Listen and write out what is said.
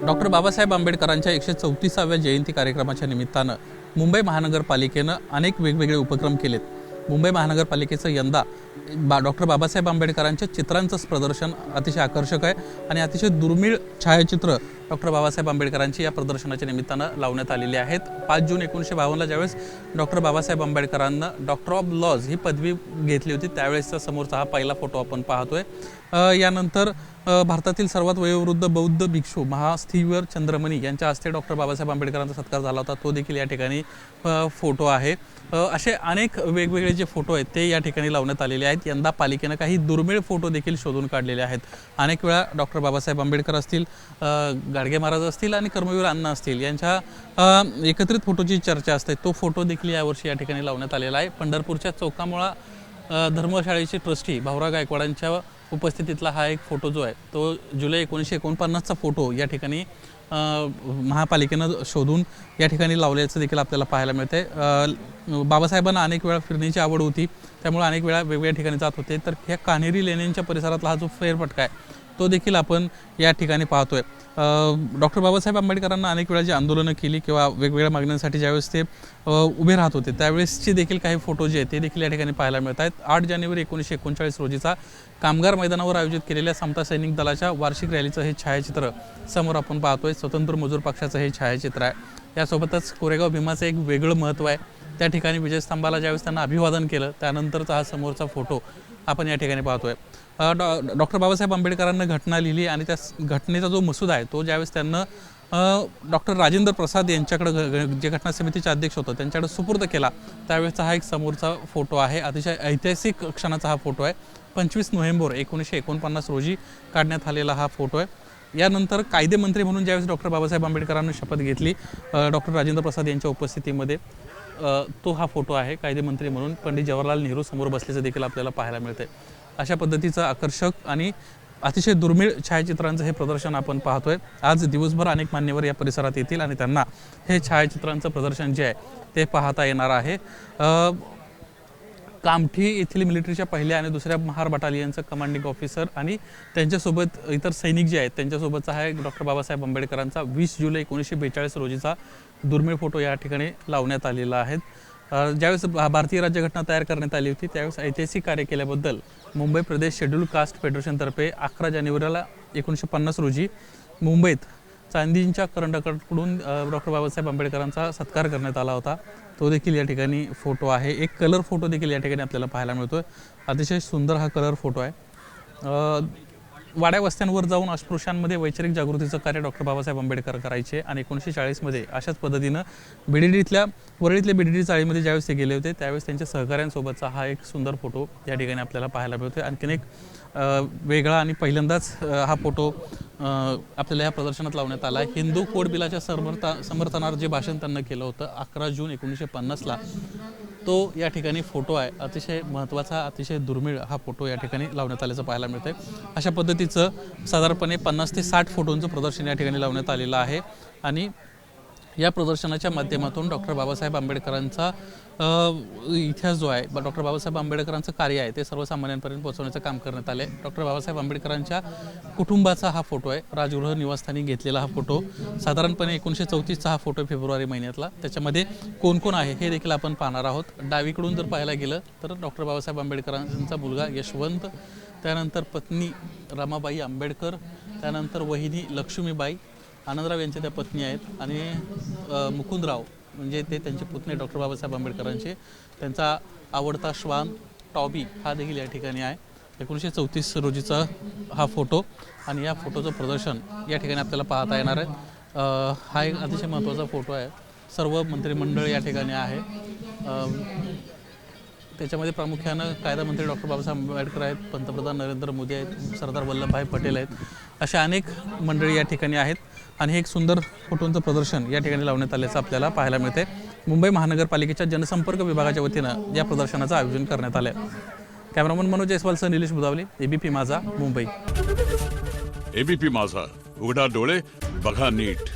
Doctor Babasaheb आंबेडकरांच्या 134व्या जयंती कार्यक्रमाच्या निमित्तानं मुंबई महानगरपालिकेनं अनेक वेगवेगळे उपक्रम केलेत। मुंबई महानगरपालिकेचं यंदा डॉक्टर बाबासाहेब आंबेडकरांच्या चित्रांचं प्रदर्शन अतिशय आकर्षक आहे आणि अतिशय दुर्मिळ छायाचित्र डॉक्टर बाबासाहेब आंबेडकरांची या प्रदर्शनाच्या निमित्तानं लावण्यात आलेली आहेत। 5 जून 1952ला ज्यावेळेस डॉक्टर बाबासाहेब आंबेडकरांना डॉक्टर ऑफ लॉज ही पदवी घेतली होती त्यावेळेसचा समोरचा हा पहिला फोटो आपण पाहतोय। यानंतर भारतातील सर्वात वयोवृद्ध बौद्ध भिक्षू महास्थीवर चंद्रमणी यांच्या हस्ते डॉक्टर बाबासाहेब आंबेडकरांचा सत्कार झाला होता, तो देखील या ठिकाणी फोटो आहे। असे अनेक वेगवेगळे जे फोटो आहेत ते या ठिकाणी लावण्यात आलेले आहेत। यंदा पालिकेने काही दुर्मिळ फोटो देखील शोधून काढलेले आहेत। अनेक वेळा डॉक्टर बाबासाहेब आंबेडकर असतील, गाडगे महाराज असतील आणि कर्मवीर अण्णा असतील यांच्या एकत्रित फोटोची चर्चा असते, तो फोटो देखील यावर्षी या ठिकाणी लावण्यात आलेला आहे। पंढरपूरच्या चौकामुळा धर्मशाळेचे ट्रस्टी भाऊराव गायकवाडांच्या उपस्थितीतला हा एक फोटो जो आहे तो जुलै 1949चा फोटो या ठिकाणी महापालिकेनं शोधून या ठिकाणी लावल्याचं देखील आपल्याला पाहायला मिळते। बाबासाहेबांना अनेक वेळा फिरण्याची आवड होती, त्यामुळे अनेक वेळा वेगवेगळ्या ठिकाणी जात होते। तर ह्या कान्हेरी लेण्यांच्या परिसरातला हा जो फेरफटका आहे तो देखील आपण या ठिकाणी पाहतोय। डॉक्टर बाबासाहेब आंबेडकरांना अनेक वेळा जी आंदोलनं केली किंवा वेगवेगळ्या मागण्यांसाठी ज्यावेळेस ते उभे राहत होते त्यावेळेसचे देखील काही फोटो जे आहेत ते देखील या ठिकाणी पाहायला मिळत आहेत। 8 जानेवारी 1939 रोजीचा कामगार मैदानावर आयोजित केलेल्या समता सैनिक दलाच्या वार्षिक रॅलीचं हे छायाचित्र समोर आपण पाहतोय। स्वतंत्र मजूर पक्षाचं हे छायाचित्र आहे। यासोबतच कोरेगाव भीमाचं एक वेगळं महत्त्व आहे। त्या ठिकाणी विजयस्तंभाला ज्यावेळेस त्यांना अभिवादन केलं त्यानंतरचा हा समोरचा फोटो आपण या ठिकाणी पाहतोय। डॉक्टर बाबासाहेब आंबेडकरांना घटना लिहिली आणि त्या घटनेचा जो मसुदा आहे तो ज्यावेळेस त्यांना डॉक्टर राजेंद्र प्रसाद यांच्याकडे जे घटना समितीचे अध्यक्ष होतं त्यांच्याकडे सुपूर्द केला त्यावेळेसचा हा एक समोरचा फोटो आहे। अतिशय ऐतिहासिक क्षणाचा हा फोटो आहे। 25 नोव्हेंबर 1949 रोजी काढण्यात आलेला हा फोटो आहे। यानंतर कायदेमंत्री म्हणून ज्यावेळेस डॉक्टर बाबासाहेब आंबेडकरांनी शपथ घेतली डॉक्टर राजेंद्र प्रसाद यांच्या उपस्थितीमध्ये, तो हा फोटो आहे। कायदेमंत्री म्हणून पंडित जवाहरलाल नेहरू समोर बसल्याचं देखील आपल्याला पाहायला मिळते। अशा पद्धतीचं आकर्षक आणि अतिशय दुर्मिळ छायाचित्रांचं हे प्रदर्शन आपण पाहतोय। आज दिवसभर अनेक मान्यवर या परिसरात येतील आणि त्यांना हे छायाचित्रांचं प्रदर्शन जे आहे ते पाहता येणार आहे। कामठी येथील मिलिटरीच्या पहिल्या आणि दुसऱ्या महार बटालियनचं कमांडिंग ऑफिसर आणि त्यांच्यासोबत इतर सैनिक जे आहेत त्यांच्यासोबतचा हा एक डॉक्टर बाबासाहेब आंबेडकरांचा 20 जुलै 1942 रोजीचा दुर्मिळ फोटो या ठिकाणी लावण्यात आलेला आहे। ज्यावेळेस भारतीय राज्यघटना तयार करण्यात आली होती त्यावेळेस ऐतिहासिक कार्य केल्याबद्दल मुंबई प्रदेश शेड्यूल्ड कास्ट फेडरेशनतर्फे 11 जानेवारीला 1950 रोजी मुंबईत चांदींच्या करंडकाकडून डॉक्टर बाबासाहेब आंबेडकरांचा सत्कार करण्यात आला होता, तो देखील या ठिकाणी फोटो आहे। एक कलर फोटो देखील या ठिकाणी आपल्याला पाहायला मिळतोय। अतिशय सुंदर हा कलर फोटो आहे। वाड्या वस्त्यांवर जाऊन अस्पृश्यांमध्ये वैचारिक जागृतीचं कार्य डॉक्टर बाबासाहेब आंबेडकर करायचे आणि 1940मध्ये अशाच पद्धतीनं वरळीतल्या बीडीडी चाळीमध्ये ज्यावेळेस ते गेले होते त्यावेळेस त्यांच्या सहकाऱ्यांसोबतचा हा एक सुंदर फोटो या ठिकाणी आपल्याला पाहायला मिळतोय। आणखीन एक वेगळा आणि पहिल्यांदाच हा फोटो आपल्याला या प्रदर्शनात लावण्यात आला आहे। हिंदू कोड बिलाच्या समर्थनार्थ जे भाषण त्यांना केलं होतं 11 जून 1950ला, तो या ठिकाणी फोटो आहे। अतिशय महत्त्वाचा, अतिशय दुर्मिळ हा फोटो या ठिकाणी लावण्यात आल्याचं पाहायला मिळतंय। अशा पद्धतीचं साधारणपणे 50 ते 60 फोटोंचं प्रदर्शन या ठिकाणी लावण्यात आलेलं आहे आणि या प्रदर्शनाच्या माध्यमातून डॉक्टर बाबासाहेब आंबेडकरांचा इतिहास जो आहे, डॉक्टर बाबासाहेब आंबेडकरांचं कार्य आहे ते सर्वसामान्यांपर्यंत पोहोचवण्याचं काम करण्यात आले। डॉक्टर बाबासाहेब आंबेडकरांच्या कुटुंबाचा हा फोटो आहे। राजगृह निवासस्थानी घेतलेला हा फोटो साधारणपणे 1934चा हा फोटो फेब्रुवारी महिन्यातला। त्याच्यामध्ये कोण कोण आहे हे देखील आपण पाहणार आहोत। डावीकडून जर पाहायला गेलं तर डॉक्टर बाबासाहेब आंबेडकरांचा मुलगा यशवंत, त्यानंतर पत्नी रमाबाई आंबेडकर, त्यानंतर वहिनी लक्ष्मीबाई, आनंदराव यांच्या त्या पत्नी आहेत आणि मुकुंदराव म्हणजे ते त्यांचे पुतणे डॉक्टर बाबासाहेब आंबेडकरांचे, त्यांचा आवडता श्वान टॉबी हा देखील या ठिकाणी आहे। 1934 रोजीचा हा फोटो आणि या फोटोचं प्रदर्शन या ठिकाणी आपल्याला पाहता येणार आहे। हा एक अतिशय महत्त्वाचा फोटो आहे। सर्व मंत्रिमंडळ या ठिकाणी आहे। त्याच्यामध्ये प्रामुख्यानं कायदा मंत्री डॉक्टर बाबासाहेब आंबेडकर आहेत, पंतप्रधान नरेंद्र मोदी आहेत, सरदार वल्लभभाई पटेल आहेत, अशा अनेक मंडळी या ठिकाणी आहेत आणि हे एक सुंदर फोटोंचं प्रदर्शन या ठिकाणी लावण्यात आल्याचं आपल्याला पाहायला मिळते। मुंबई महानगरपालिकेच्या जनसंपर्क विभागाच्या वतीनं या प्रदर्शनाचं आयोजन करण्यात आलं आहे। कॅमेरामन मनोज जयस्वालसह निलेश बुधावले, एबीपी माझा, मुंबई। एबीपी माझा, उघडा डोळे बघा नीट।